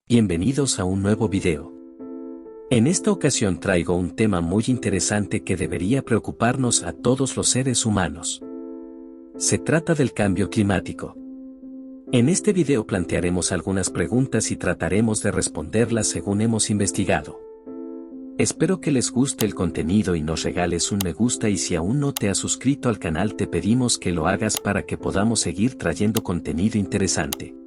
Bienvenidos a un nuevo video. En esta ocasión traigo un tema muy interesante que debería preocuparnos a todos los seres humanos. Se trata del cambio climático. En este video plantearemos algunas preguntas y trataremos de responderlas según hemos investigado. Espero que les guste el contenido y nos regales un me gusta, y si aún no te has suscrito al canal te pedimos que lo hagas para que podamos seguir trayendo contenido interesante.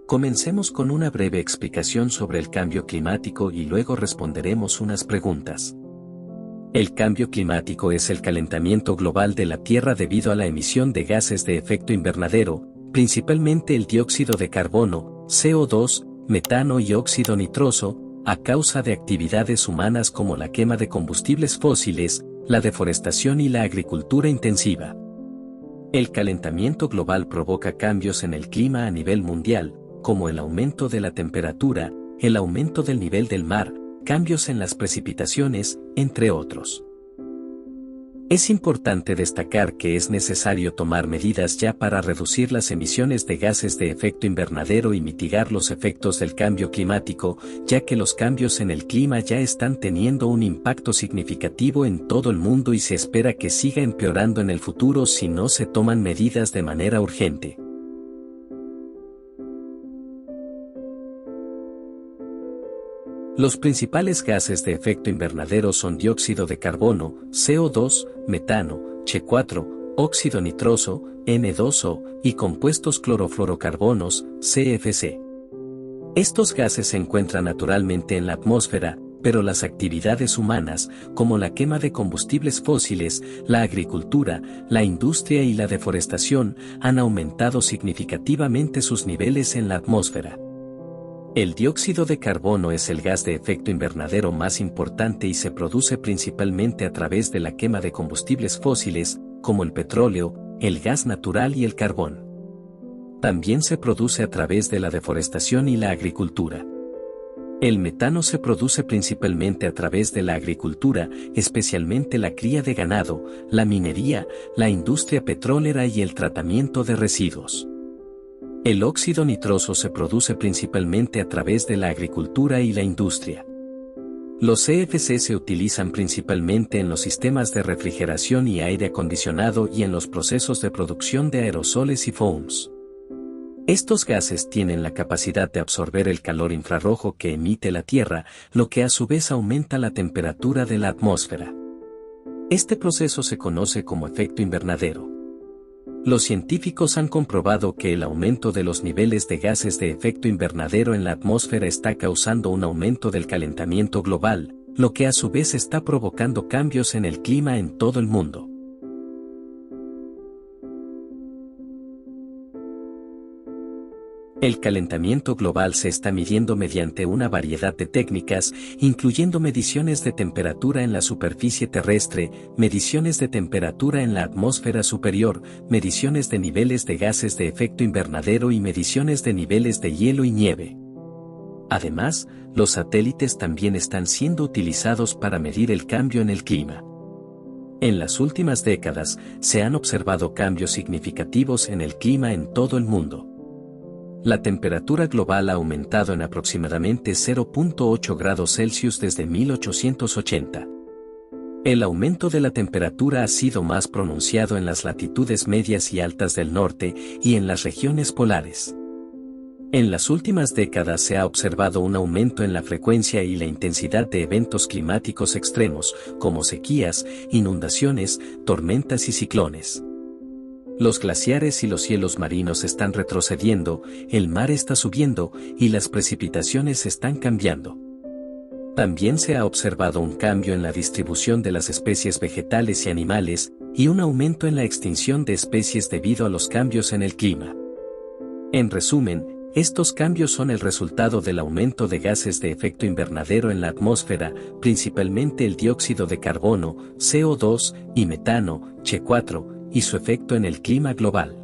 Comencemos con una breve explicación sobre el cambio climático y luego responderemos unas preguntas. El cambio climático es el calentamiento global de la Tierra debido a la emisión de gases de efecto invernadero, principalmente el dióxido de carbono, CO2, metano y óxido nitroso, a causa de actividades humanas como la quema de combustibles fósiles, la deforestación y la agricultura intensiva. El calentamiento global provoca cambios en el clima a nivel mundial, como el aumento de la temperatura, el aumento del nivel del mar, cambios en las precipitaciones, entre otros. Es importante destacar que es necesario tomar medidas ya para reducir las emisiones de gases de efecto invernadero y mitigar los efectos del cambio climático, ya que los cambios en el clima ya están teniendo un impacto significativo en todo el mundo y se espera que siga empeorando en el futuro si no se toman medidas de manera urgente. Los principales gases de efecto invernadero son dióxido de carbono, CO2, metano, CH4, óxido nitroso, N2O, y compuestos clorofluorocarbonos, CFC. Estos gases se encuentran naturalmente en la atmósfera, pero las actividades humanas, como la quema de combustibles fósiles, la agricultura, la industria y la deforestación, han aumentado significativamente sus niveles en la atmósfera. El dióxido de carbono es el gas de efecto invernadero más importante y se produce principalmente a través de la quema de combustibles fósiles, como el petróleo, el gas natural y el carbón. También se produce a través de la deforestación y la agricultura. El metano se produce principalmente a través de la agricultura, especialmente la cría de ganado, la minería, la industria petrolera y el tratamiento de residuos. El óxido nitroso se produce principalmente a través de la agricultura y la industria. Los CFC se utilizan principalmente en los sistemas de refrigeración y aire acondicionado y en los procesos de producción de aerosoles y foams. Estos gases tienen la capacidad de absorber el calor infrarrojo que emite la Tierra, lo que a su vez aumenta la temperatura de la atmósfera. Este proceso se conoce como efecto invernadero. Los científicos han comprobado que el aumento de los niveles de gases de efecto invernadero en la atmósfera está causando un aumento del calentamiento global, lo que a su vez está provocando cambios en el clima en todo el mundo. El calentamiento global se está midiendo mediante una variedad de técnicas, incluyendo mediciones de temperatura en la superficie terrestre, mediciones de temperatura en la atmósfera superior, mediciones de niveles de gases de efecto invernadero y mediciones de niveles de hielo y nieve. Además, los satélites también están siendo utilizados para medir el cambio en el clima. En las últimas décadas, se han observado cambios significativos en el clima en todo el mundo. La temperatura global ha aumentado en aproximadamente 0.8 grados Celsius desde 1880. El aumento de la temperatura ha sido más pronunciado en las latitudes medias y altas del norte y en las regiones polares. En las últimas décadas se ha observado un aumento en la frecuencia y la intensidad de eventos climáticos extremos, como sequías, inundaciones, tormentas y ciclones. Los glaciares y los hielos marinos están retrocediendo, el mar está subiendo y las precipitaciones están cambiando. También se ha observado un cambio en la distribución de las especies vegetales y animales, y un aumento en la extinción de especies debido a los cambios en el clima. En resumen, estos cambios son el resultado del aumento de gases de efecto invernadero en la atmósfera, principalmente el dióxido de carbono, CO2, y metano, CH4, y su efecto en el clima global.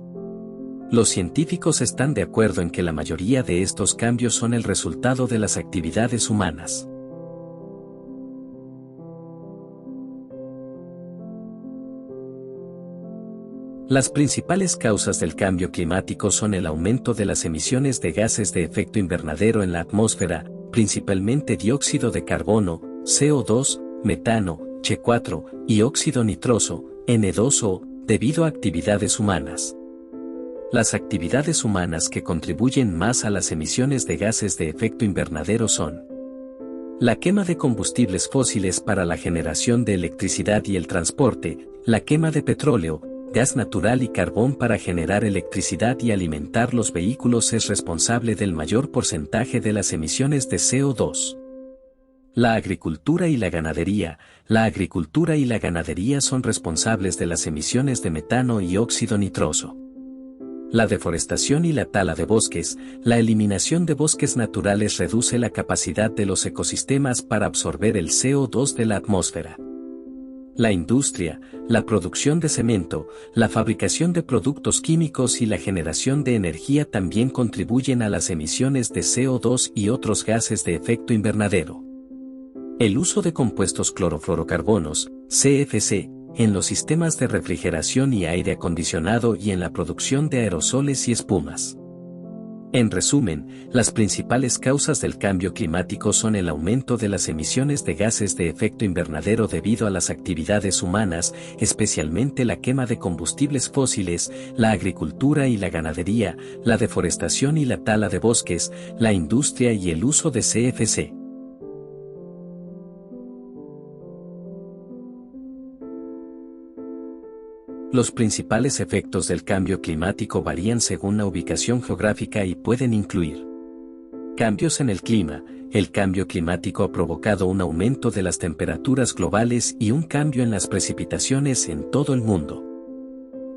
Los científicos están de acuerdo en que la mayoría de estos cambios son el resultado de las actividades humanas. Las principales causas del cambio climático son el aumento de las emisiones de gases de efecto invernadero en la atmósfera, principalmente dióxido de carbono, CO2, metano, Che4, y óxido nitroso, N2O, debido a actividades humanas. Las actividades humanas que contribuyen más a las emisiones de gases de efecto invernadero son la quema de combustibles fósiles para la generación de electricidad y el transporte, la quema de petróleo, gas natural y carbón para generar electricidad y alimentar los vehículos es responsable del mayor porcentaje de las emisiones de CO2. La agricultura y la ganadería. La agricultura y la ganadería son responsables de las emisiones de metano y óxido nitroso. La deforestación y la tala de bosques. La eliminación de bosques naturales reduce la capacidad de los ecosistemas para absorber el CO2 de la atmósfera. La industria, la producción de cemento, la fabricación de productos químicos y la generación de energía también contribuyen a las emisiones de CO2 y otros gases de efecto invernadero. El uso de compuestos clorofluorocarbonos, CFC, en los sistemas de refrigeración y aire acondicionado y en la producción de aerosoles y espumas. En resumen, las principales causas del cambio climático son el aumento de las emisiones de gases de efecto invernadero debido a las actividades humanas, especialmente la quema de combustibles fósiles, la agricultura y la ganadería, la deforestación y la tala de bosques, la industria y el uso de CFC. Los principales efectos del cambio climático varían según la ubicación geográfica y pueden incluir cambios en el clima. El cambio climático ha provocado un aumento de las temperaturas globales y un cambio en las precipitaciones en todo el mundo.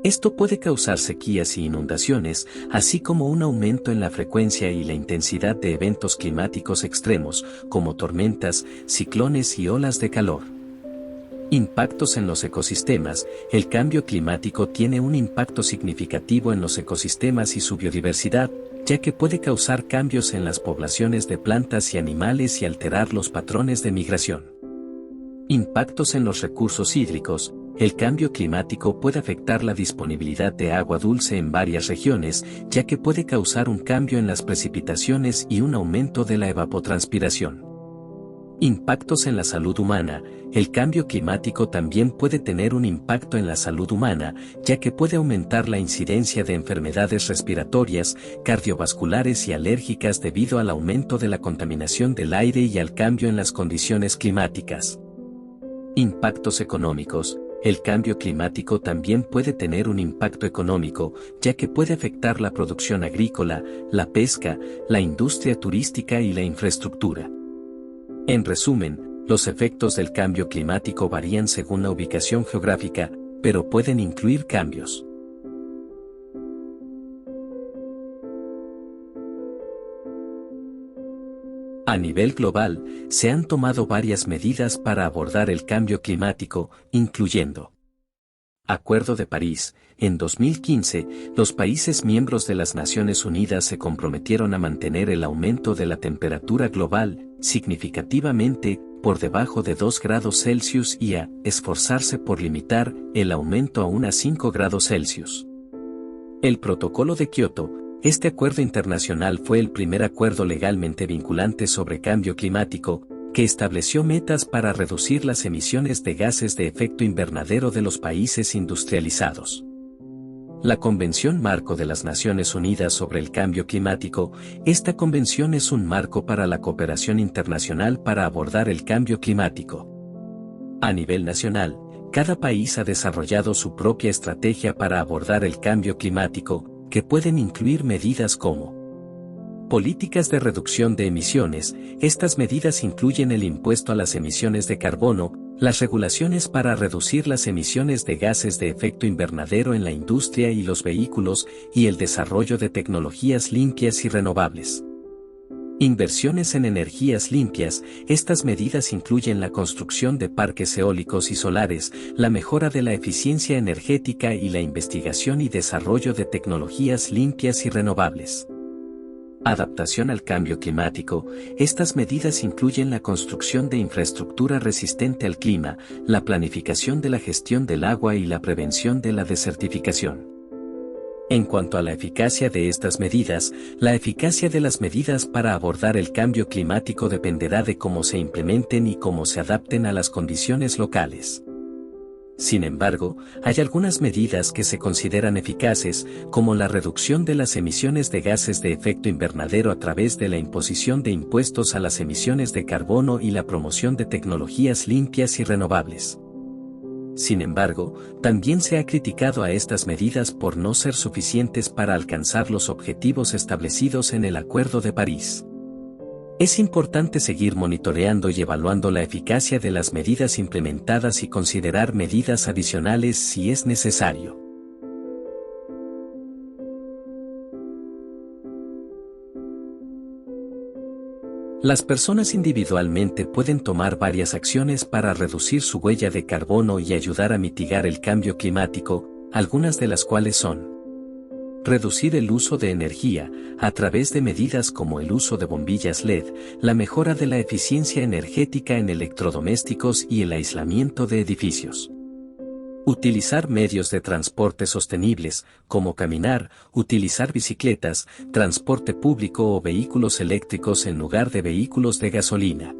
Esto puede causar sequías y inundaciones, así como un aumento en la frecuencia y la intensidad de eventos climáticos extremos, como tormentas, ciclones y olas de calor. Impactos en los ecosistemas. El cambio climático tiene un impacto significativo en los ecosistemas y su biodiversidad, ya que puede causar cambios en las poblaciones de plantas y animales y alterar los patrones de migración. Impactos en los recursos hídricos. El cambio climático puede afectar la disponibilidad de agua dulce en varias regiones, ya que puede causar un cambio en las precipitaciones y un aumento de la evapotranspiración. Impactos en la salud humana. El cambio climático también puede tener un impacto en la salud humana, ya que puede aumentar la incidencia de enfermedades respiratorias, cardiovasculares y alérgicas debido al aumento de la contaminación del aire y al cambio en las condiciones climáticas. Impactos económicos. El cambio climático también puede tener un impacto económico, ya que puede afectar la producción agrícola, la pesca, la industria turística y la infraestructura. En resumen, los efectos del cambio climático varían según la ubicación geográfica, pero pueden incluir cambios. A nivel global, se han tomado varias medidas para abordar el cambio climático, incluyendo Acuerdo de París. En 2015, los países miembros de las Naciones Unidas se comprometieron a mantener el aumento de la temperatura global, significativamente, por debajo de 2 grados Celsius y a esforzarse por limitar el aumento a 1 a 5 grados Celsius. El Protocolo de Kioto. Este acuerdo internacional fue el primer acuerdo legalmente vinculante sobre cambio climático, que estableció metas para reducir las emisiones de gases de efecto invernadero de los países industrializados. La Convención Marco de las Naciones Unidas sobre el Cambio Climático. Esta convención es un marco para la cooperación internacional para abordar el cambio climático. A nivel nacional, cada país ha desarrollado su propia estrategia para abordar el cambio climático, que pueden incluir medidas como políticas de reducción de emisiones. Estas medidas incluyen el impuesto a las emisiones de carbono, las regulaciones para reducir las emisiones de gases de efecto invernadero en la industria y los vehículos, y el desarrollo de tecnologías limpias y renovables. Inversiones en energías limpias. Estas medidas incluyen la construcción de parques eólicos y solares, la mejora de la eficiencia energética y la investigación y desarrollo de tecnologías limpias y renovables. Adaptación al cambio climático. Estas medidas incluyen la construcción de infraestructura resistente al clima, la planificación de la gestión del agua y la prevención de la desertificación. En cuanto a la eficacia de estas medidas, la eficacia de las medidas para abordar el cambio climático dependerá de cómo se implementen y cómo se adapten a las condiciones locales. Sin embargo, hay algunas medidas que se consideran eficaces, como la reducción de las emisiones de gases de efecto invernadero a través de la imposición de impuestos a las emisiones de carbono y la promoción de tecnologías limpias y renovables. Sin embargo, también se ha criticado a estas medidas por no ser suficientes para alcanzar los objetivos establecidos en el Acuerdo de París. Es importante seguir monitoreando y evaluando la eficacia de las medidas implementadas y considerar medidas adicionales si es necesario. Las personas individualmente pueden tomar varias acciones para reducir su huella de carbono y ayudar a mitigar el cambio climático, algunas de las cuales son: reducir el uso de energía, a través de medidas como el uso de bombillas LED, la mejora de la eficiencia energética en electrodomésticos y el aislamiento de edificios. Utilizar medios de transporte sostenibles, como caminar, utilizar bicicletas, transporte público o vehículos eléctricos en lugar de vehículos de gasolina.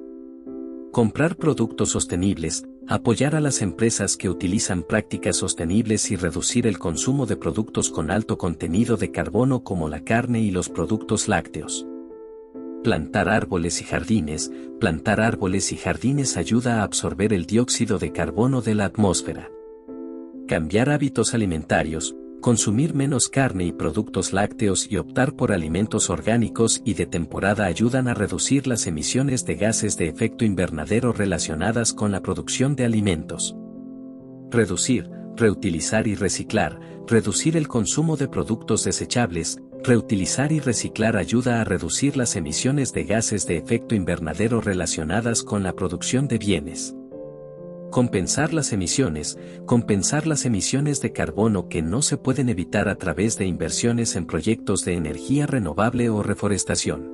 Comprar productos sostenibles, apoyar a las empresas que utilizan prácticas sostenibles y reducir el consumo de productos con alto contenido de carbono como la carne y los productos lácteos. Plantar árboles y jardines. Plantar árboles y jardines ayuda a absorber el dióxido de carbono de la atmósfera. Cambiar hábitos alimentarios, consumir menos carne y productos lácteos y optar por alimentos orgánicos y de temporada ayudan a reducir las emisiones de gases de efecto invernadero relacionadas con la producción de alimentos. Reducir, reutilizar y reciclar. Reducir el consumo de productos desechables. Reutilizar y reciclar ayuda a reducir las emisiones de gases de efecto invernadero relacionadas con la producción de bienes. Compensar las emisiones. Compensar las emisiones de carbono que no se pueden evitar a través de inversiones en proyectos de energía renovable o reforestación.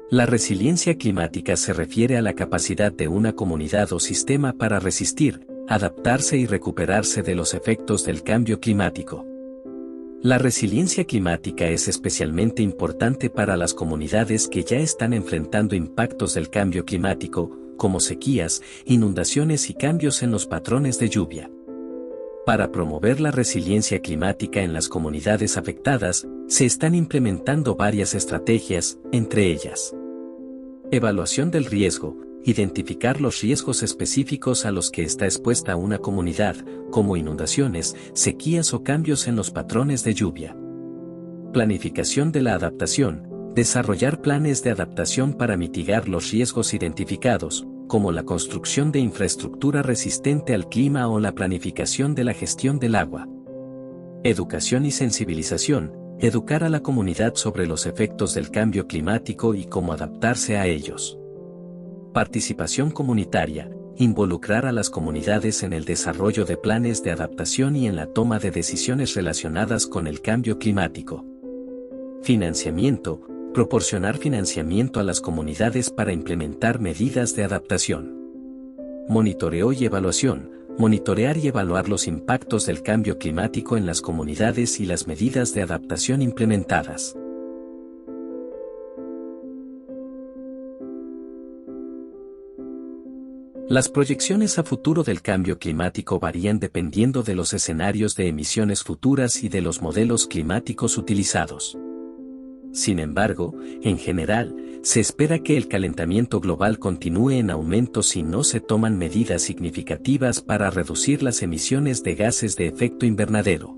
La resiliencia climática se refiere a la capacidad de una comunidad o sistema para resistir, adaptarse y recuperarse de los efectos del cambio climático. La resiliencia climática es especialmente importante para las comunidades que ya están enfrentando impactos del cambio climático, como sequías, inundaciones y cambios en los patrones de lluvia. Para promover la resiliencia climática en las comunidades afectadas, se están implementando varias estrategias, entre ellas: evaluación del riesgo. Identificar los riesgos específicos a los que está expuesta una comunidad, como inundaciones, sequías o cambios en los patrones de lluvia. Planificación de la adaptación. Desarrollar planes de adaptación para mitigar los riesgos identificados, como la construcción de infraestructura resistente al clima o la planificación de la gestión del agua. Educación y sensibilización. Educar a la comunidad sobre los efectos del cambio climático y cómo adaptarse a ellos. Participación comunitaria. Involucrar a las comunidades en el desarrollo de planes de adaptación y en la toma de decisiones relacionadas con el cambio climático. Financiamiento. Proporcionar financiamiento a las comunidades para implementar medidas de adaptación. Monitoreo y evaluación. Monitorear y evaluar los impactos del cambio climático en las comunidades y las medidas de adaptación implementadas. Las proyecciones a futuro del cambio climático varían dependiendo de los escenarios de emisiones futuras y de los modelos climáticos utilizados. Sin embargo, en general, se espera que el calentamiento global continúe en aumento si no se toman medidas significativas para reducir las emisiones de gases de efecto invernadero.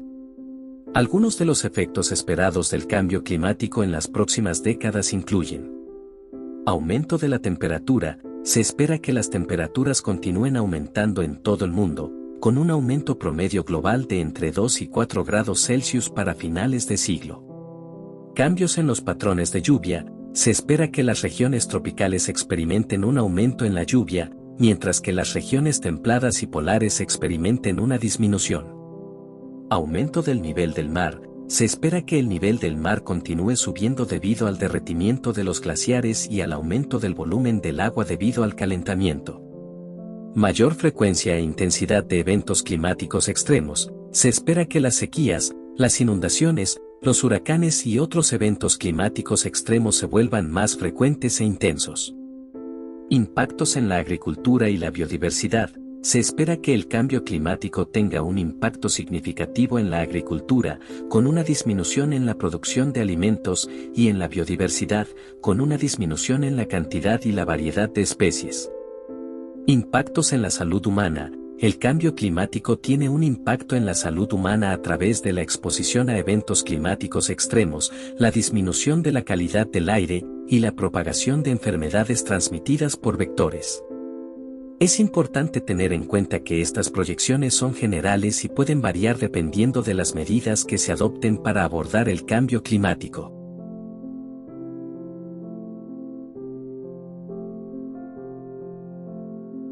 Algunos de los efectos esperados del cambio climático en las próximas décadas incluyen: aumento de la temperatura. Se espera que las temperaturas continúen aumentando en todo el mundo, con un aumento promedio global de entre 2 y 4 grados Celsius para finales de siglo. Cambios en los patrones de lluvia. Se espera que las regiones tropicales experimenten un aumento en la lluvia, mientras que las regiones templadas y polares experimenten una disminución. Aumento del nivel del mar. Se espera que el nivel del mar continúe subiendo debido al derretimiento de los glaciares y al aumento del volumen del agua debido al calentamiento. Mayor frecuencia e intensidad de eventos climáticos extremos. Se espera que las sequías, las inundaciones, los huracanes y otros eventos climáticos extremos se vuelvan más frecuentes e intensos. Impactos en la agricultura y la biodiversidad. Se espera que el cambio climático tenga un impacto significativo en la agricultura, con una disminución en la producción de alimentos, y en la biodiversidad, con una disminución en la cantidad y la variedad de especies. Impactos en la salud humana. El cambio climático tiene un impacto en la salud humana a través de la exposición a eventos climáticos extremos, la disminución de la calidad del aire, y la propagación de enfermedades transmitidas por vectores. Es importante tener en cuenta que estas proyecciones son generales y pueden variar dependiendo de las medidas que se adopten para abordar el cambio climático.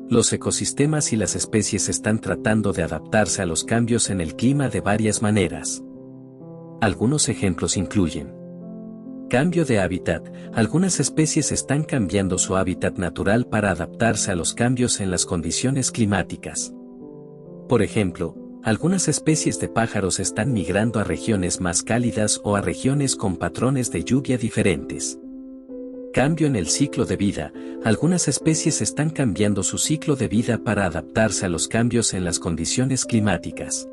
Los ecosistemas y las especies están tratando de adaptarse a los cambios en el clima de varias maneras. Algunos ejemplos incluyen: cambio de hábitat. Algunas especies están cambiando su hábitat natural para adaptarse a los cambios en las condiciones climáticas. Por ejemplo, algunas especies de pájaros están migrando a regiones más cálidas o a regiones con patrones de lluvia diferentes. Cambio en el ciclo de vida. Algunas especies están cambiando su ciclo de vida para adaptarse a los cambios en las condiciones climáticas.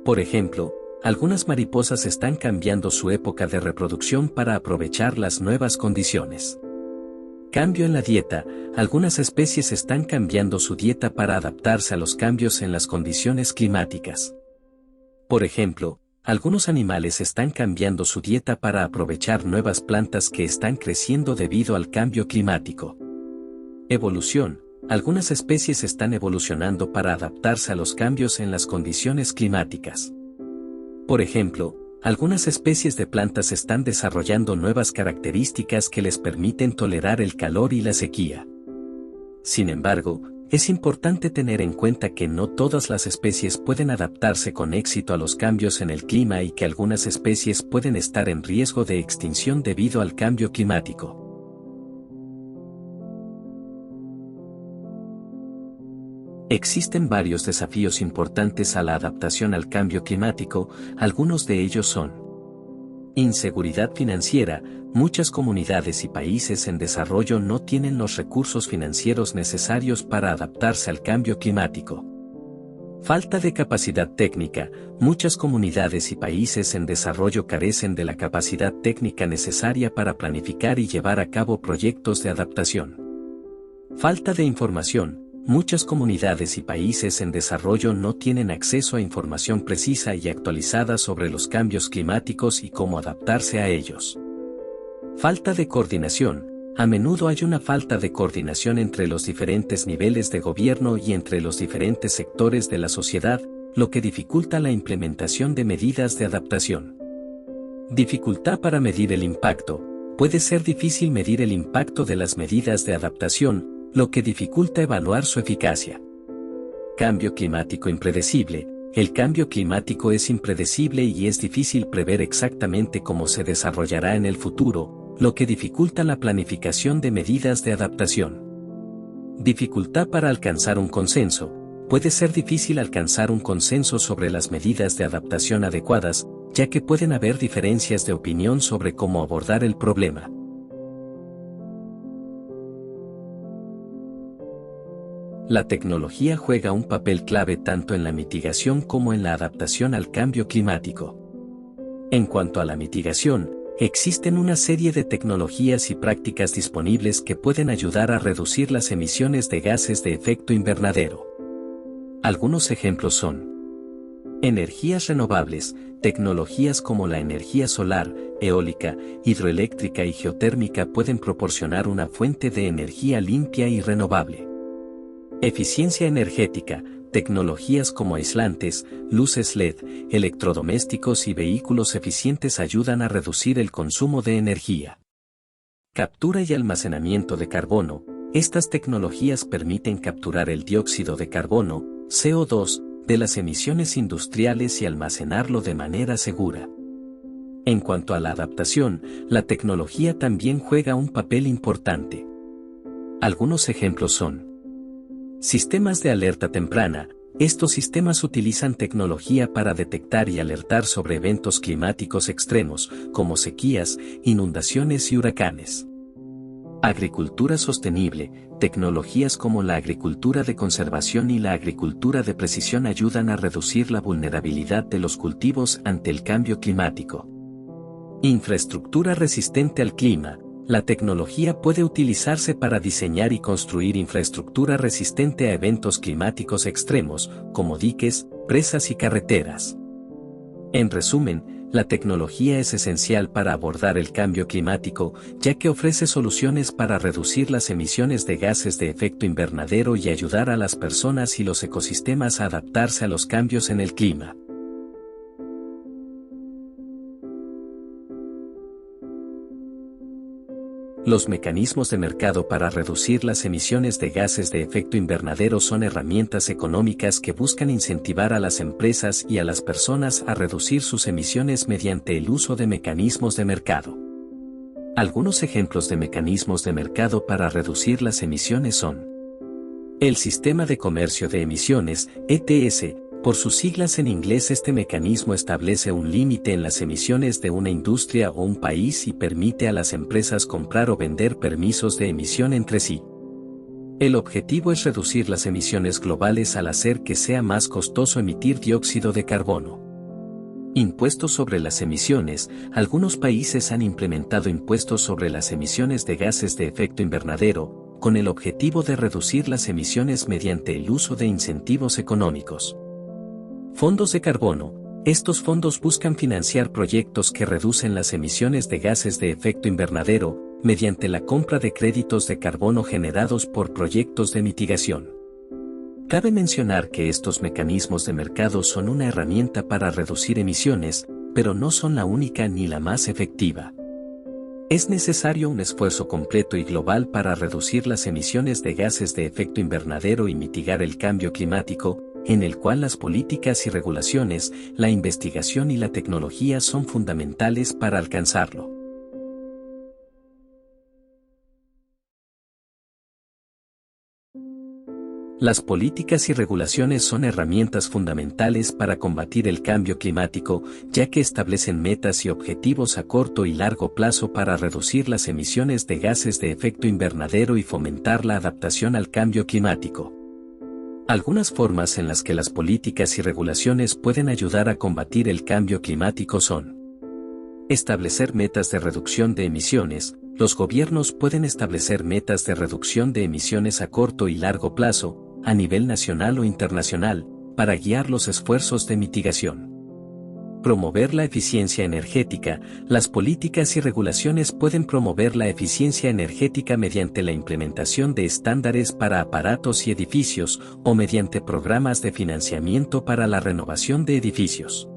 Por ejemplo, algunas mariposas están cambiando su época de reproducción para aprovechar las nuevas condiciones. Cambio en la dieta. Algunas especies están cambiando su dieta para adaptarse a los cambios en las condiciones climáticas. Por ejemplo, algunos animales están cambiando su dieta para aprovechar nuevas plantas que están creciendo debido al cambio climático. Evolución. Algunas especies están evolucionando para adaptarse a los cambios en las condiciones climáticas. Por ejemplo, algunas especies de plantas están desarrollando nuevas características que les permiten tolerar el calor y la sequía. Sin embargo, es importante tener en cuenta que no todas las especies pueden adaptarse con éxito a los cambios en el clima y que algunas especies pueden estar en riesgo de extinción debido al cambio climático. Existen varios desafíos importantes a la adaptación al cambio climático. Algunos de ellos son: inseguridad financiera. Muchas comunidades y países en desarrollo no tienen los recursos financieros necesarios para adaptarse al cambio climático. Falta de capacidad técnica. Muchas comunidades y países en desarrollo carecen de la capacidad técnica necesaria para planificar y llevar a cabo proyectos de adaptación. Falta de información. Muchas comunidades y países en desarrollo no tienen acceso a información precisa y actualizada sobre los cambios climáticos y cómo adaptarse a ellos. Falta de coordinación. A menudo hay una falta de coordinación entre los diferentes niveles de gobierno y entre los diferentes sectores de la sociedad, lo que dificulta la implementación de medidas de adaptación. Dificultad para medir el impacto. Puede ser difícil medir el impacto de las medidas de adaptación, lo que dificulta evaluar su eficacia. Cambio climático impredecible. El cambio climático es impredecible y es difícil prever exactamente cómo se desarrollará en el futuro, lo que dificulta la planificación de medidas de adaptación. Dificultad para alcanzar un consenso. Puede ser difícil alcanzar un consenso sobre las medidas de adaptación adecuadas, ya que pueden haber diferencias de opinión sobre cómo abordar el problema. La tecnología juega un papel clave tanto en la mitigación como en la adaptación al cambio climático. En cuanto a la mitigación, existen una serie de tecnologías y prácticas disponibles que pueden ayudar a reducir las emisiones de gases de efecto invernadero. Algunos ejemplos son: energías renovables. Tecnologías como la energía solar, eólica, hidroeléctrica y geotérmica pueden proporcionar una fuente de energía limpia y renovable. Eficiencia energética. Tecnologías como aislantes, luces LED, electrodomésticos y vehículos eficientes ayudan a reducir el consumo de energía. Captura y almacenamiento de carbono. Estas tecnologías permiten capturar el dióxido de carbono, CO2, de las emisiones industriales y almacenarlo de manera segura. En cuanto a la adaptación, la tecnología también juega un papel importante. Algunos ejemplos son: sistemas de alerta temprana. Estos sistemas utilizan tecnología para detectar y alertar sobre eventos climáticos extremos, como sequías, inundaciones y huracanes. Agricultura sostenible. Tecnologías como la agricultura de conservación y la agricultura de precisión ayudan a reducir la vulnerabilidad de los cultivos ante el cambio climático. Infraestructura resistente al clima. La tecnología puede utilizarse para diseñar y construir infraestructura resistente a eventos climáticos extremos, como diques, presas y carreteras. En resumen, la tecnología es esencial para abordar el cambio climático, ya que ofrece soluciones para reducir las emisiones de gases de efecto invernadero y ayudar a las personas y los ecosistemas a adaptarse a los cambios en el clima. Los mecanismos de mercado para reducir las emisiones de gases de efecto invernadero son herramientas económicas que buscan incentivar a las empresas y a las personas a reducir sus emisiones mediante el uso de mecanismos de mercado. Algunos ejemplos de mecanismos de mercado para reducir las emisiones son: el Sistema de Comercio de Emisiones, ETS. Por sus siglas en inglés, este mecanismo establece un límite en las emisiones de una industria o un país y permite a las empresas comprar o vender permisos de emisión entre sí. El objetivo es reducir las emisiones globales al hacer que sea más costoso emitir dióxido de carbono. Impuestos sobre las emisiones. Algunos países han implementado impuestos sobre las emisiones de gases de efecto invernadero, con el objetivo de reducir las emisiones mediante el uso de incentivos económicos. Fondos de carbono. Estos fondos buscan financiar proyectos que reducen las emisiones de gases de efecto invernadero, mediante la compra de créditos de carbono generados por proyectos de mitigación. Cabe mencionar que estos mecanismos de mercado son una herramienta para reducir emisiones, pero no son la única ni la más efectiva. Es necesario un esfuerzo completo y global para reducir las emisiones de gases de efecto invernadero y mitigar el cambio climático, en el cual las políticas y regulaciones, la investigación y la tecnología son fundamentales para alcanzarlo. Las políticas y regulaciones son herramientas fundamentales para combatir el cambio climático, ya que establecen metas y objetivos a corto y largo plazo para reducir las emisiones de gases de efecto invernadero y fomentar la adaptación al cambio climático. Algunas formas en las que las políticas y regulaciones pueden ayudar a combatir el cambio climático son: establecer metas de reducción de emisiones. Los gobiernos pueden establecer metas de reducción de emisiones a corto y largo plazo, a nivel nacional o internacional, para guiar los esfuerzos de mitigación. Promover la eficiencia energética. Las políticas y regulaciones pueden promover la eficiencia energética mediante la implementación de estándares para aparatos y edificios, o mediante programas de financiamiento para la renovación de edificios.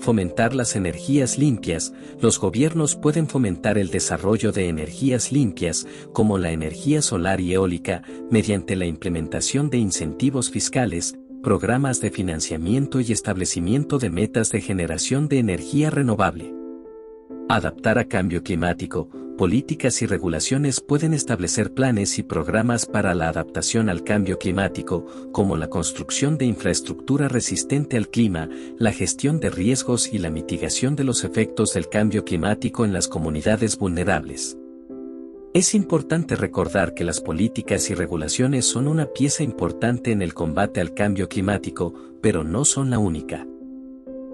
Fomentar las energías limpias. Los gobiernos pueden fomentar el desarrollo de energías limpias, como la energía solar y eólica, mediante la implementación de incentivos fiscales, programas de financiamiento y establecimiento de metas de generación de energía renovable. Adaptar a cambio climático. Políticas y regulaciones pueden establecer planes y programas para la adaptación al cambio climático, como la construcción de infraestructura resistente al clima, la gestión de riesgos y la mitigación de los efectos del cambio climático en las comunidades vulnerables. Es importante recordar que las políticas y regulaciones son una pieza importante en el combate al cambio climático, pero no son la única.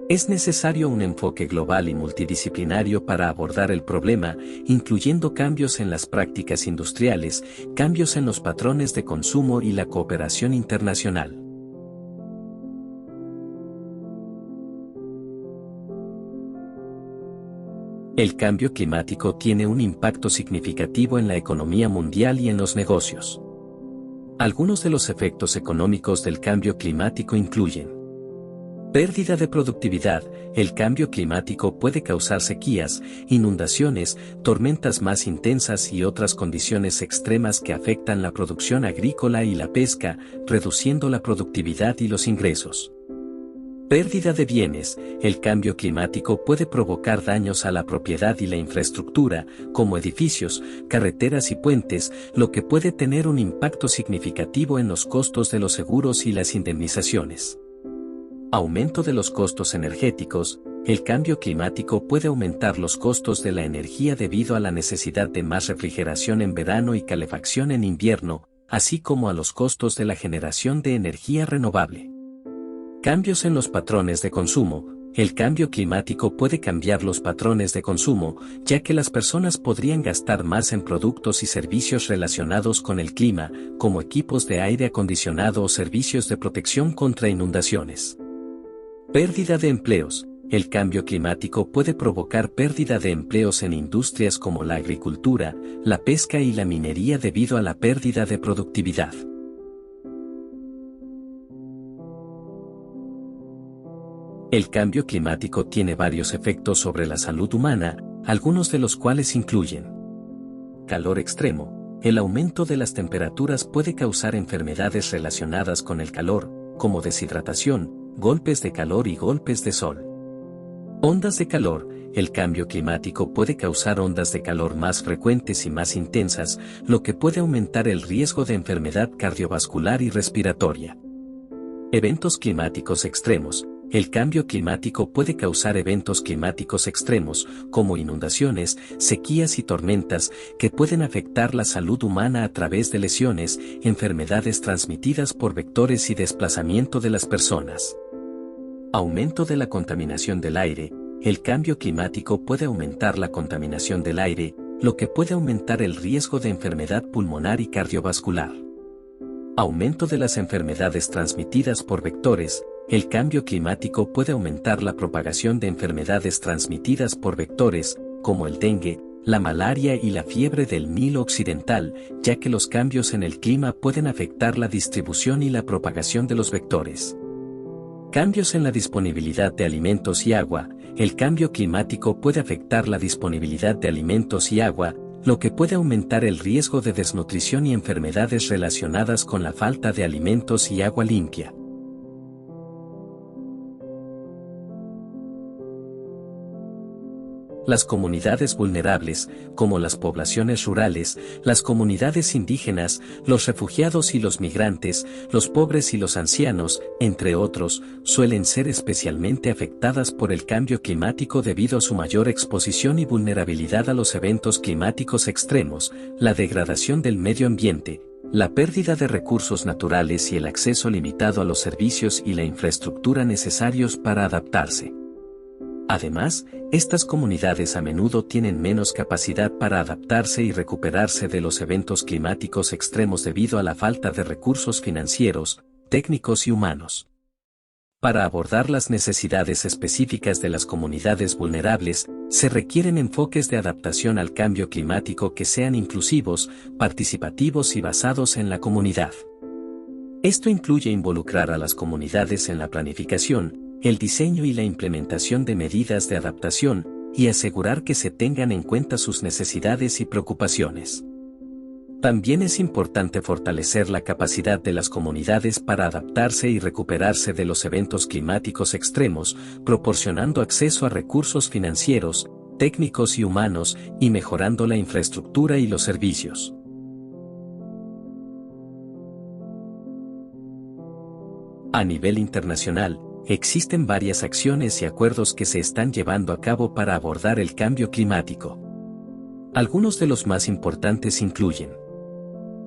Es necesario un enfoque global y multidisciplinario para abordar el problema, incluyendo cambios en las prácticas industriales, cambios en los patrones de consumo y la cooperación internacional. El cambio climático tiene un impacto significativo en la economía mundial y en los negocios. Algunos de los efectos económicos del cambio climático incluyen: Pérdida de productividad. El cambio climático puede causar sequías, inundaciones, tormentas más intensas y otras condiciones extremas que afectan la producción agrícola y la pesca, reduciendo la productividad y los ingresos. Pérdida de bienes. El cambio climático puede provocar daños a la propiedad y la infraestructura, como edificios, carreteras y puentes, lo que puede tener un impacto significativo en los costos de los seguros y las indemnizaciones. Aumento de los costos energéticos. El cambio climático puede aumentar los costos de la energía debido a la necesidad de más refrigeración en verano y calefacción en invierno, así como a los costos de la generación de energía renovable. Cambios en los patrones de consumo. El cambio climático puede cambiar los patrones de consumo, ya que las personas podrían gastar más en productos y servicios relacionados con el clima, como equipos de aire acondicionado o servicios de protección contra inundaciones. Pérdida de empleos. El cambio climático puede provocar pérdida de empleos en industrias como la agricultura, la pesca y la minería debido a la pérdida de productividad. El cambio climático tiene varios efectos sobre la salud humana, algunos de los cuales incluyen: calor extremo. El aumento de las temperaturas puede causar enfermedades relacionadas con el calor, como deshidratación, golpes de calor y golpes de sol. Ondas de calor. El cambio climático puede causar ondas de calor más frecuentes y más intensas, lo que puede aumentar el riesgo de enfermedad cardiovascular y respiratoria. Eventos climáticos extremos. El cambio climático puede causar eventos climáticos extremos, como inundaciones, sequías y tormentas, que pueden afectar la salud humana a través de lesiones, enfermedades transmitidas por vectores y desplazamiento de las personas. Aumento de la contaminación del aire. El cambio climático puede aumentar la contaminación del aire, lo que puede aumentar el riesgo de enfermedad pulmonar y cardiovascular. Aumento de las enfermedades transmitidas por vectores. El cambio climático puede aumentar la propagación de enfermedades transmitidas por vectores, como el dengue, la malaria y la fiebre del Nilo Occidental, ya que los cambios en el clima pueden afectar la distribución y la propagación de los vectores. Cambios en la disponibilidad de alimentos y agua. El cambio climático puede afectar la disponibilidad de alimentos y agua, lo que puede aumentar el riesgo de desnutrición y enfermedades relacionadas con la falta de alimentos y agua limpia. Las comunidades vulnerables, como las poblaciones rurales, las comunidades indígenas, los refugiados y los migrantes, los pobres y los ancianos, entre otros, suelen ser especialmente afectadas por el cambio climático debido a su mayor exposición y vulnerabilidad a los eventos climáticos extremos, la degradación del medio ambiente, la pérdida de recursos naturales y el acceso limitado a los servicios y la infraestructura necesarios para adaptarse. Además, estas comunidades a menudo tienen menos capacidad para adaptarse y recuperarse de los eventos climáticos extremos debido a la falta de recursos financieros, técnicos y humanos. Para abordar las necesidades específicas de las comunidades vulnerables, se requieren enfoques de adaptación al cambio climático que sean inclusivos, participativos y basados en la comunidad. Esto incluye involucrar a las comunidades en la planificación, el diseño y la implementación de medidas de adaptación, y asegurar que se tengan en cuenta sus necesidades y preocupaciones. También es importante fortalecer la capacidad de las comunidades para adaptarse y recuperarse de los eventos climáticos extremos, proporcionando acceso a recursos financieros, técnicos y humanos, y mejorando la infraestructura y los servicios. A nivel internacional, existen varias acciones y acuerdos que se están llevando a cabo para abordar el cambio climático. Algunos de los más importantes incluyen: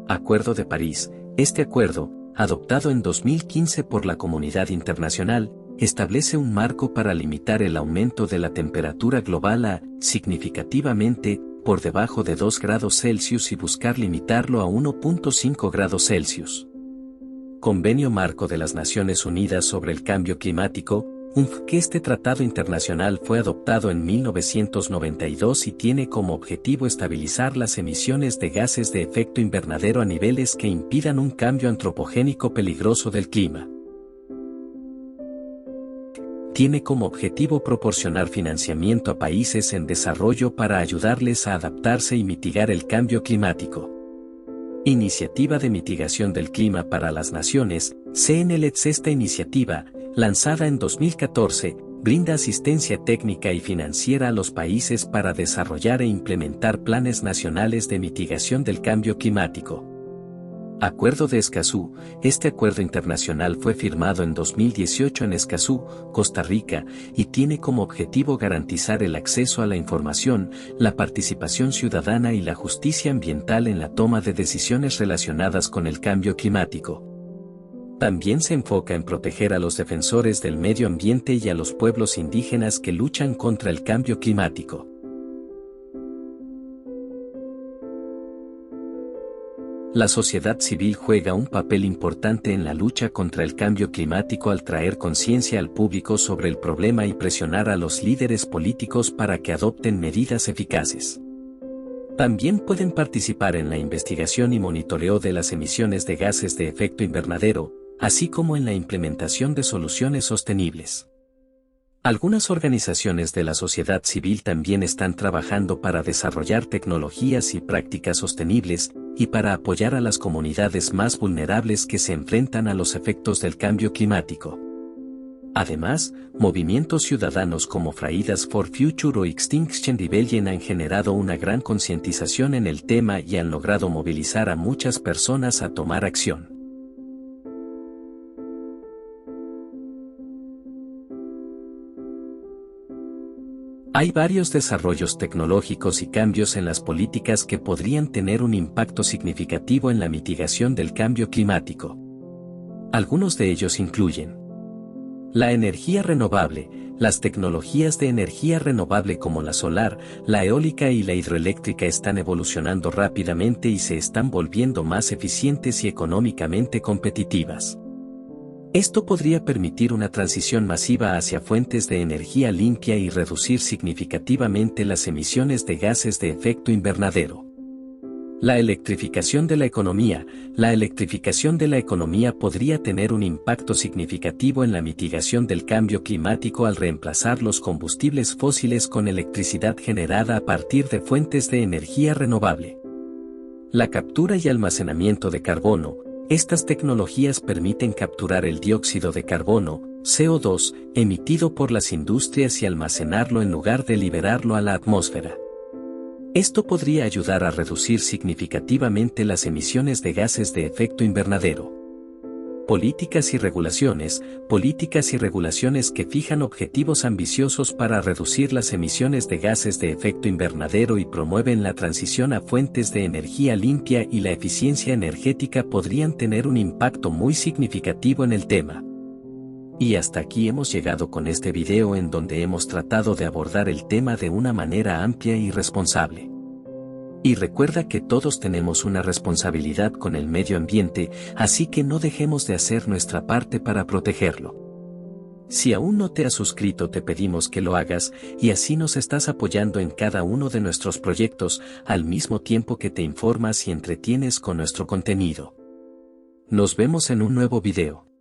Acuerdo de París. Este acuerdo, adoptado en 2015 por la comunidad internacional, establece un marco para limitar el aumento de la temperatura global a, significativamente, por debajo de 2 grados Celsius y buscar limitarlo a 1.5 grados Celsius. Convenio Marco de las Naciones Unidas sobre el Cambio Climático, que este tratado internacional fue adoptado en 1992 y tiene como objetivo estabilizar las emisiones de gases de efecto invernadero a niveles que impidan un cambio antropogénico peligroso del clima. tiene como objetivo proporcionar financiamiento a países en desarrollo para ayudarles a adaptarse y mitigar el cambio climático. Iniciativa de Mitigación del Clima para las Naciones, CNLETS. Esta iniciativa, lanzada en 2014, brinda asistencia técnica y financiera a los países para desarrollar e implementar planes nacionales de mitigación del cambio climático. Acuerdo de Escazú. Este acuerdo internacional fue firmado en 2018 en Escazú, Costa Rica, y tiene como objetivo garantizar el acceso a la información, la participación ciudadana y la justicia ambiental en la toma de decisiones relacionadas con el cambio climático. También se enfoca en proteger a los defensores del medio ambiente y a los pueblos indígenas que luchan contra el cambio climático. La sociedad civil juega un papel importante en la lucha contra el cambio climático al traer conciencia al público sobre el problema y presionar a los líderes políticos para que adopten medidas eficaces. También pueden participar en la investigación y monitoreo de las emisiones de gases de efecto invernadero, así como en la implementación de soluciones sostenibles. Algunas organizaciones de la sociedad civil también están trabajando para desarrollar tecnologías y prácticas sostenibles, y para apoyar a las comunidades más vulnerables que se enfrentan a los efectos del cambio climático. Además, movimientos ciudadanos como Fridays for Future o Extinction Rebellion han generado una gran concientización en el tema y han logrado movilizar a muchas personas a tomar acción. Hay varios desarrollos tecnológicos y cambios en las políticas que podrían tener un impacto significativo en la mitigación del cambio climático. Algunos de ellos incluyen la energía renovable. Las tecnologías de energía renovable como la solar, la eólica y la hidroeléctrica están evolucionando rápidamente y se están volviendo más eficientes y económicamente competitivas. Esto podría permitir una transición masiva hacia fuentes de energía limpia y reducir significativamente las emisiones de gases de efecto invernadero. La electrificación de la economía. La electrificación de la economía podría tener un impacto significativo en la mitigación del cambio climático al reemplazar los combustibles fósiles con electricidad generada a partir de fuentes de energía renovable. La captura y almacenamiento de carbono. Estas tecnologías permiten capturar el dióxido de carbono, CO2, emitido por las industrias y almacenarlo en lugar de liberarlo a la atmósfera. Esto podría ayudar a reducir significativamente las emisiones de gases de efecto invernadero. Políticas y regulaciones que fijan objetivos ambiciosos para reducir las emisiones de gases de efecto invernadero y promueven la transición a fuentes de energía limpia y la eficiencia energética podrían tener un impacto muy significativo en el tema. Y hasta aquí hemos llegado con este video en donde hemos tratado de abordar el tema de una manera amplia y responsable. Y recuerda que todos tenemos una responsabilidad con el medio ambiente, así que no dejemos de hacer nuestra parte para protegerlo. Si aún no te has suscrito, te pedimos que lo hagas, y así nos estás apoyando en cada uno de nuestros proyectos, al mismo tiempo que te informas y entretienes con nuestro contenido. Nos vemos en un nuevo video.